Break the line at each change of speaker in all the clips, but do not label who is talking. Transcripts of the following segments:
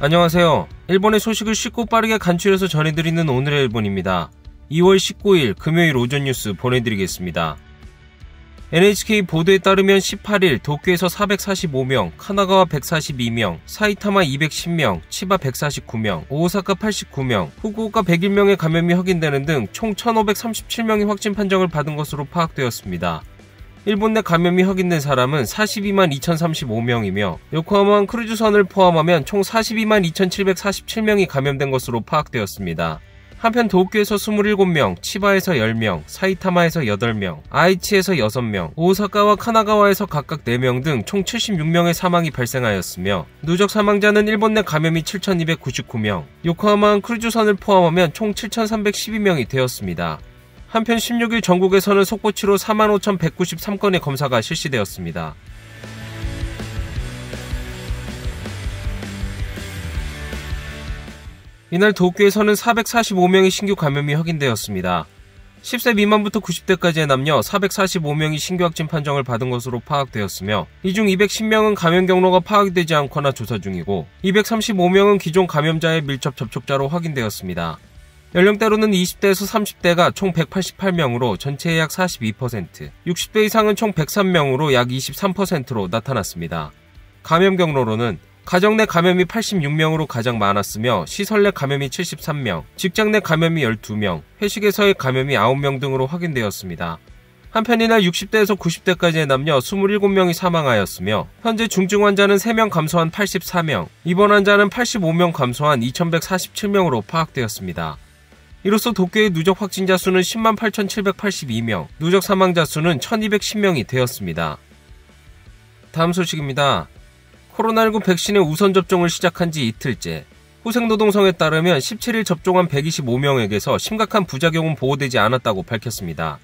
안녕하세요. 일본의 소식을 쉽고 빠르게 간추려서 전해드리는 오늘의 일본입니다. 2월 19일 금요일 오전 뉴스 보내드리겠습니다. NHK 보도에 따르면 18일 도쿄에서 445명, 카나가와 142명, 사이타마 210명, 치바 149명, 오사카 89명, 후쿠오카 101명의 감염이 확인되는 등 총 1537명이 확진 판정을 받은 것으로 파악되었습니다. 일본 내 감염이 확인된 사람은 42만 2035명이며 요코하마 크루즈선을 포함하면 총 42만 2747명이 감염된 것으로 파악되었습니다. 한편 도쿄에서 27명, 치바에서 10명, 사이타마에서 8명, 아이치에서 6명, 오사카와 카나가와에서 각각 4명 등 총 76명의 사망이 발생하였으며 누적 사망자는 일본 내 감염이 7299명, 요코하마 크루즈선을 포함하면 총 7312명이 되었습니다. 한편 16일 전국에서는 속보치로 45,193건의 검사가 실시되었습니다. 이날 도쿄에서는 445명의 신규 감염이 확인되었습니다. 10세 미만부터 90대까지의 남녀 445명이 신규 확진 판정을 받은 것으로 파악되었으며 이 중 210명은 감염 경로가 파악이 되지 않거나 조사 중이고 235명은 기존 감염자의 밀접 접촉자로 확인되었습니다. 연령대로는 20대에서 30대가 총 188명으로 전체의 약 42%, 60대 이상은 총 103명으로 약 23%로 나타났습니다. 감염 경로로는 가정 내 감염이 86명으로 가장 많았으며 시설 내 감염이 73명, 직장 내 감염이 12명, 회식에서의 감염이 9명 등으로 확인되었습니다. 한편 이날 60대에서 90대까지의 남녀 27명이 사망하였으며 현재 중증 환자는 3명 감소한 84명, 입원 환자는 85명 감소한 2147명으로 파악되었습니다. 이로써 도쿄의 누적 확진자 수는 10만 8,782명, 누적 사망자 수는 1,210명이 되었습니다. 다음 소식입니다. 코로나19 백신의 우선 접종을 시작한 지 이틀째. 호생노동성에 따르면 17일 접종한 125명에게서 심각한 부작용은 보고되지 않았다고 밝혔습니다.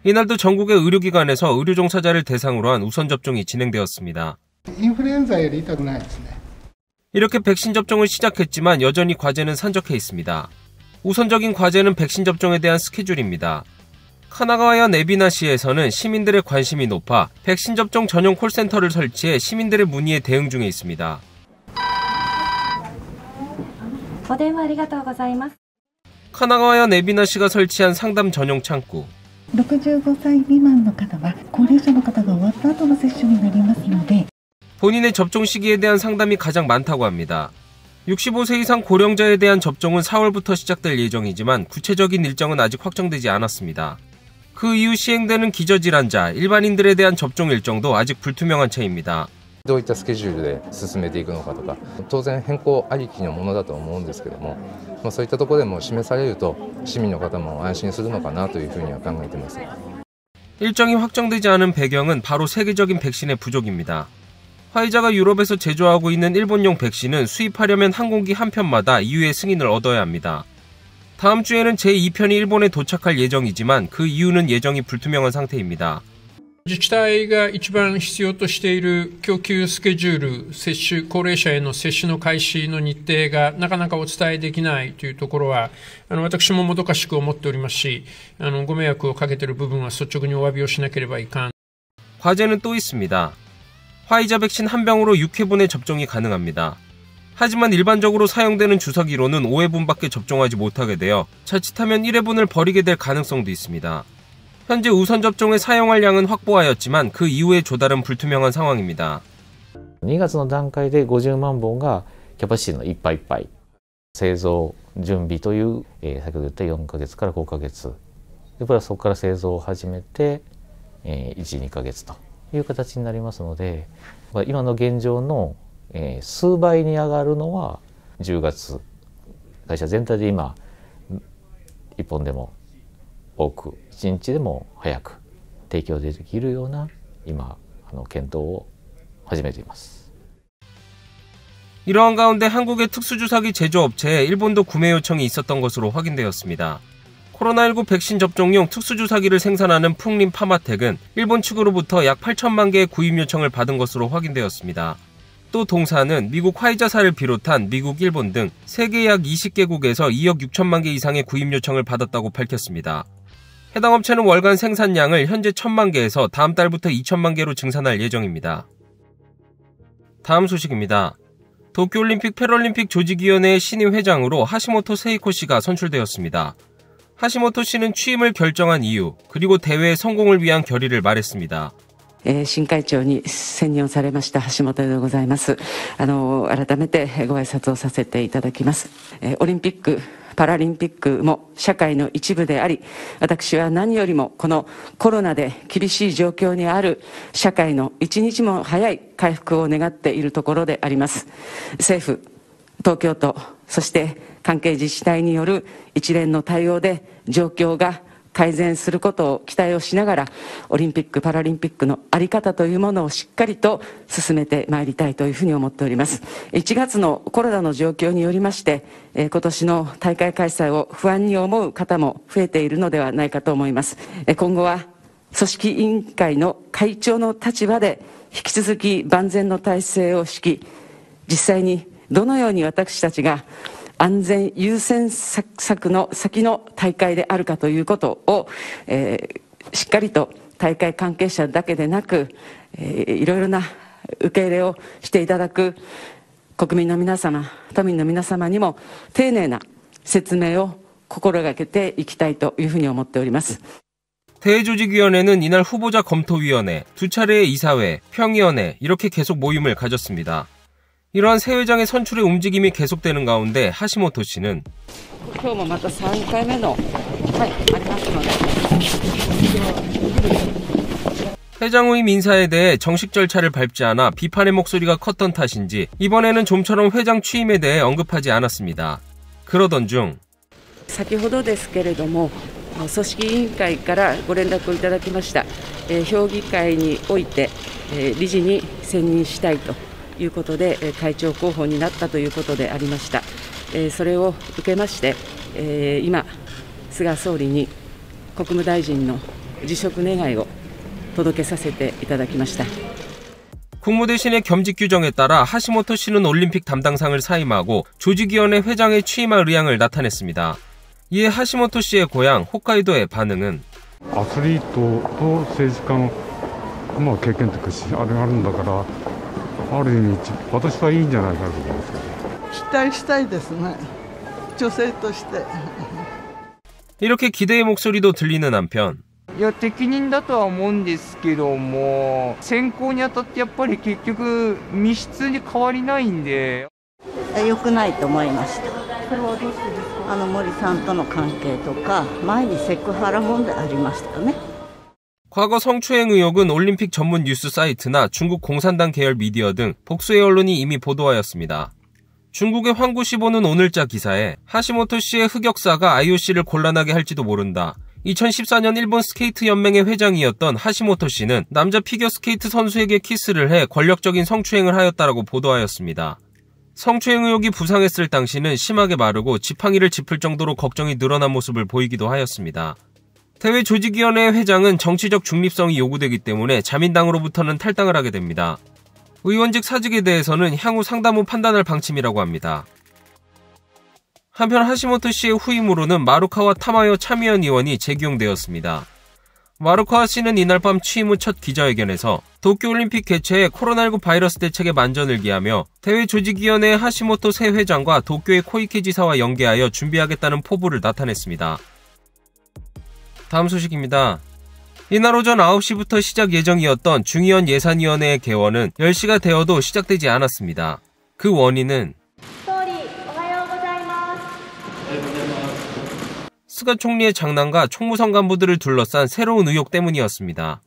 이날도 전국의 의료기관에서 의료 종사자를 대상으로 한 우선 접종이 진행되었습니다. 이렇게 백신 접종을 시작했지만 여전히 과제는 산적해 있습니다. 우선적인 과제는 백신 접종에 대한 스케줄입니다. 카나가와현 에비나시에서는 시민들의 관심이 높아 백신 접종 전용 콜센터를 설치해 시민들의 문의에 대응 중에 있습니다. 카나가와현 에비나시가 설치한 상담 전용 창구.
65歳 미만의 方は高齢者の方が終わった後の接種になりますので
본인의 접종 시기에 대한 상담이 가장 많다고 합니다. 65세 이상 고령자에 대한 접종은 4월부터 시작될 예정이지만 구체적인 일정은 아직 확정되지 않았습니다. 그 이후 시행되는 기저질환자, 일반인들에 대한 접종 일정도 아직 불투명한 채입니다.
どういったスケジュールで進めていくのかとか、当然変更ありきのものだと思うんですけども、そういったところでも示されると市民の方も安心するのかなというふうには考えています。
일정이 확정되지 않은 배경은 바로 세계적인 백신의 부족입니다. 화이자가 유럽에서 제조하고 있는 일본용 백신은 수입하려면 항공기 한 편마다 EU의 승인을 얻어야 합니다. 다음 주에는 제2편이 일본에 도착할 예정이지만 그 이유는 예정이 불투명한 상태입니다.
自治体が一番必要としている供給スケジュール、接種、高齢者への接種の開始の日程がなかなかお伝えできないというところは、私ももどかしく思っておりますし、ご迷惑をかけている部分は率直にお詫びをしなければいかん。
과제는 또 있습니다. 화이자 백신 한 병으로 6회분의 접종이 가능합니다. 하지만 일반적으로 사용되는 주사기로는 5회분밖에 접종하지 못하게 되어 자칫하면 1회분을 버리게 될 가능성도 있습니다. 현재 우선 접종에 사용할 양은 확보하였지만 그 이후의 조달은 불투명한 상황입니다.
2月の段階で50万本がキャパシティのいっぱいいっぱい。製造準備という、先ほど言った4ヶ月から5ヶ月。でプラスそこから製造を始めて、1、2ヶ月という形になりますので、今の現状の、数倍に上がるのは10月。会社全体で今、1本でも多く、1日でも早く提供できるような今検討を始めています。
이러한 가운데 한국의 특수주사기 제조업체에 일본도 구매 요청이 있었던 것으로 확인되었습니다. 코로나19 백신 접종용 특수주사기를 생산하는 풍림 파마텍은 일본 측으로부터 약 8천만 개의 구입 요청을 받은 것으로 확인되었습니다. 또 동사는 미국 화이자사를 비롯한 미국, 일본 등 세계 약 20개국에서 2억 6천만 개 이상의 구입 요청을 받았다고 밝혔습니다. 해당 업체는 월간 생산량을 현재 1,000만 개에서 다음 달부터 2,000만 개로 증산할 예정입니다. 다음 소식입니다. 도쿄올림픽 패럴림픽 조직위원회의 신임 회장으로 하시모토 세이코 씨가 선출되었습니다. 하시모토 씨는 취임을 결정한 이유, 그리고 대회의 성공을 위한 결의를 말했습니다.
新会長に選任をされました橋本でございます。改めてご挨拶をさせていただきます。オリンピック、パラリンピックも社会の一部であり、私は何よりもこのコロナで厳しい状況にある社会の一日も早い回復を願っているところであります。政府、東京都、そして関係自治体による一連の対応で状況が改善することを期待をしながら、オリンピック・パラリンピックの在り方というものをしっかりと進めてまいりたいというふうに思っております。1月のコロナの状況によりまして、今年の大会開催を不安に思う方も増えているのではないかと思います。今後は組織委員会の会長の立場で引き続き万全の体制を敷き、実際にどのように私たちが安全優先策の先の大会であるかということを、しっかりと大会関係者だけでなく、いろいろな受け入れをしていただく国民の皆様、都民の皆様にも丁寧な説明を心がけていきたいというふうに思っております。
대회조직위원회는 이날 후보자 검토위원회, 두 차례의 이사회, 평의원회 이렇게 계속 모임을 가졌습니다. 이러한 새 회장의 선출의 움직임이 계속되는 가운데 하시모토 씨는 회장 후임 인사에 대해 정식 절차를 밟지 않아 비판의 목소리가 컸던 탓인지 이번에는 좀처럼 회장 취임에 대해 언급하지 않았습니다. 그러던 중
先ほどですけれども、組織委員会からご連絡をいただきました。評議会において理事に選任したいということで会長候補になったということでありました。それを受けまして、今菅総理に国務大臣の辞職願を届けさせていただきました。
국무 대신의 겸직 규정에 따라 하시모토 씨는 올림픽 담당상을 사임하고 조직위원회 회장에 취임할 의향을 나타냈습니다. 이에 하시모토 씨의 고향 홋카이도의 반응은
アスリートと政治家の経験とかあれがあるんだから、ある意味私はいいんじゃないかと思いますけど。
期待したいですね。女性として。
이렇게 기대의 목소리도 들리는 한편
いや適任だとは思うんですけども、選考にあたってやっぱり結局密室に変わりないんで。
良くないと思いました。それはどうしてですか？森さんとの関係とか前にセクハラ問題ありましたよね。
과거 성추행 의혹은 올림픽 전문 뉴스 사이트나 중국 공산당 계열 미디어 등 복수의 언론이 이미 보도하였습니다. 중국의 황구시보는 오늘자 기사에 하시모토 씨의 흑역사가 IOC를 곤란하게 할지도 모른다. 2014년 일본 스케이트 연맹의 회장이었던 하시모토 씨는 남자 피겨스케이트 선수에게 키스를 해 권력적인 성추행을 하였다라고 보도하였습니다. 성추행 의혹이 부상했을 당시는 심하게 마르고 지팡이를 짚을 정도로 걱정이 늘어난 모습을 보이기도 하였습니다. 대회 조직위원회 회장은 정치적 중립성이 요구되기 때문에 자민당으로부터는 탈당을 하게 됩니다. 의원직 사직에 대해서는 향후 상담 후 판단할 방침이라고 합니다. 한편 하시모토 씨의 후임으로는 마루카와 타마요 참의원 의원이 재기용되었습니다. 마루카와 씨는 이날 밤 취임 후 첫 기자회견에서 도쿄올림픽 개최에 코로나19 바이러스 대책에 만전을 기하며 대회 조직위원회의 하시모토 새 회장과 도쿄의 코이케 지사와 연계하여 준비하겠다는 포부를 나타냈습니다. 다음 소식입니다. 이날 오전 9시부터 시작 예정이었던 중의원 예산위원회의 개원은 10시가 되어도 시작되지 않았습니다. 그 원인은 스가 총리의 장남과 총무성 간부들을 둘러싼 새로운 의혹 때문이었습니다.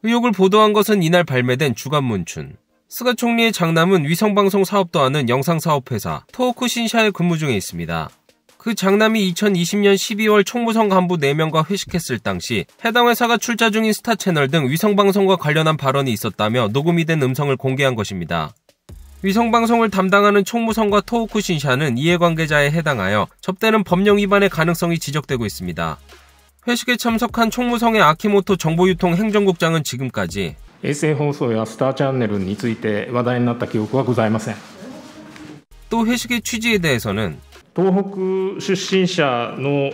의혹을 보도한 것은 이날 발매된 주간문춘. 스가 총리의 장남은 위성방송 사업도 하는 영상사업회사 토호쿠 신샤에 근무 중에 있습니다. 그 장남이 2020년 12월 총무성 간부 4명과 회식했을 당시 해당 회사가 출자 중인 스타채널 등 위성방송과 관련한 발언이 있었다며 녹음이 된 음성을 공개한 것입니다. 위성방송을 담당하는 총무성과 토호쿠 신샤는 이해관계자에 해당하여 접대는 법령 위반의 가능성이 지적되고 있습니다. 회식에 참석한 총무성의 아키모토 정보유통 행정국장은 지금까지
衛星放送やスターチャンネルについて話題になった記憶はございません。
또 회식의 취지에 대해서는
東北出身者の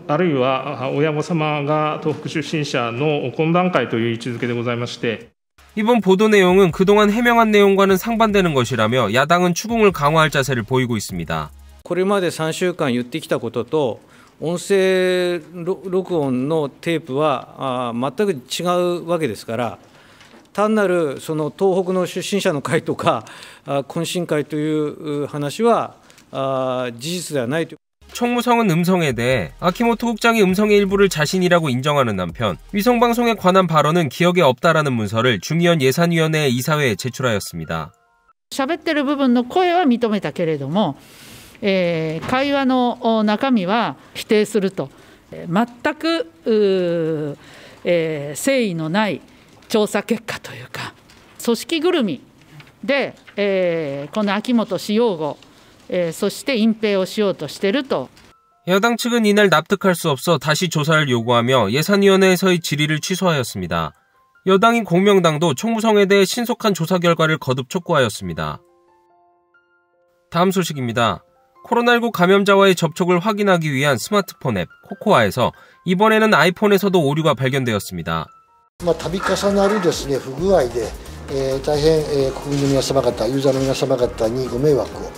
あるいは親御様が東北出身者の懇談会という位置づけでございまして
이번 보도 내용은 그동안 해명한 내용과는 상반되는 것이라며 야당은 추궁을 강화할 자세를 보이고 있습니다.
これまで3週間言ってきたことと音声録音のテープは全く違うわけですから、単なるその東北の出身者の会とか懇親会という話は事実ではないと。
총무성은 음성에 대해 아키모토 국장이 음성의 일부를 자신이라고 인정하는 한편 위성방송에 관한 발언은 기억에 없다라는 문서를 중의원 예산위원회 이사회에 제출하였습니다.
喋ってる部分の声は認めたけれども、会話の中身は否定すると、全く誠意のない調査結果というか、組織ぐるみで、この秋元氏擁護 そして隠蔽をしようとしていると。
야당 측은 이날 납득할 수 없어 다시 조사를 요구하며 예산위원회에서의 질의를 취소하였습니다. 여당인 공명당도 총무성에 대해 신속한 조사 결과를 거듭 촉구하였습니다. 다음 소식입니다. 코로나19 감염자와의 접촉을 확인하기 위한 스마트폰 앱 코코아에서 이번에는 아이폰에서도 오류가 발견되었습니다.
度重なるですね不具合で、大変、国民の皆様方、ユーザーの皆様方にご迷惑を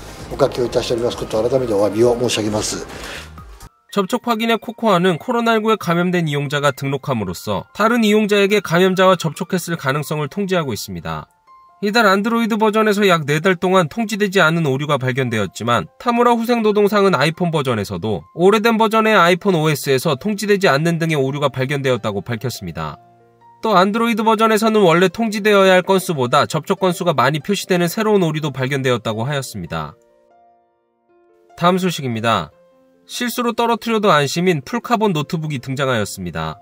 접촉 확인의 코코아는 코로나19에 감염된 이용자가 등록함으로써 다른 이용자에게 감염자와 접촉했을 가능성을 통지하고 있습니다. 이달 안드로이드 버전에서 약 4달 동안 통지되지 않은 오류가 발견되었지만 타무라 후생노동상은 아이폰 버전에서도 오래된 버전의 아이폰 OS에서 통지되지 않는 등의 오류가 발견되었다고 밝혔습니다. 또 안드로이드 버전에서는 원래 통지되어야 할 건수보다 접촉 건수가 많이 표시되는 새로운 오류도 발견되었다고 하였습니다. 다음 소식입니다. 실수로 떨어뜨려도 안심인 풀카본 노트북이 등장하였습니다.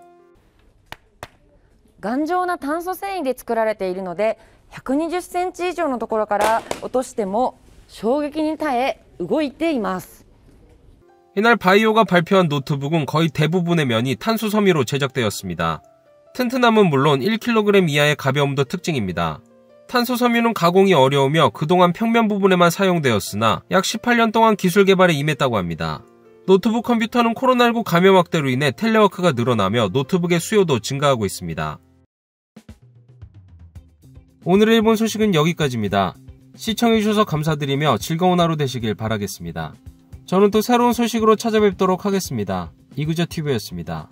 頑丈な炭素繊維で作られているので120センチ以上のところから落としても衝撃に耐え動いています.
이날 바이오가 발표한 노트북은 거의 대부분의 면이 탄소 섬유로 제작되었습니다. 튼튼함은 물론 1kg 이하의 가벼움도 특징입니다. 탄소 섬유는 가공이 어려우며 그동안 평면 부분에만 사용되었으나 약 18년 동안 기술 개발에 임했다고 합니다. 노트북 컴퓨터는 코로나19 감염 확대로 인해 텔레워크가 늘어나며 노트북의 수요도 증가하고 있습니다. 오늘의 일본 소식은 여기까지입니다. 시청해주셔서 감사드리며 즐거운 하루 되시길 바라겠습니다. 저는 또 새로운 소식으로 찾아뵙도록 하겠습니다. 이그저TV였습니다.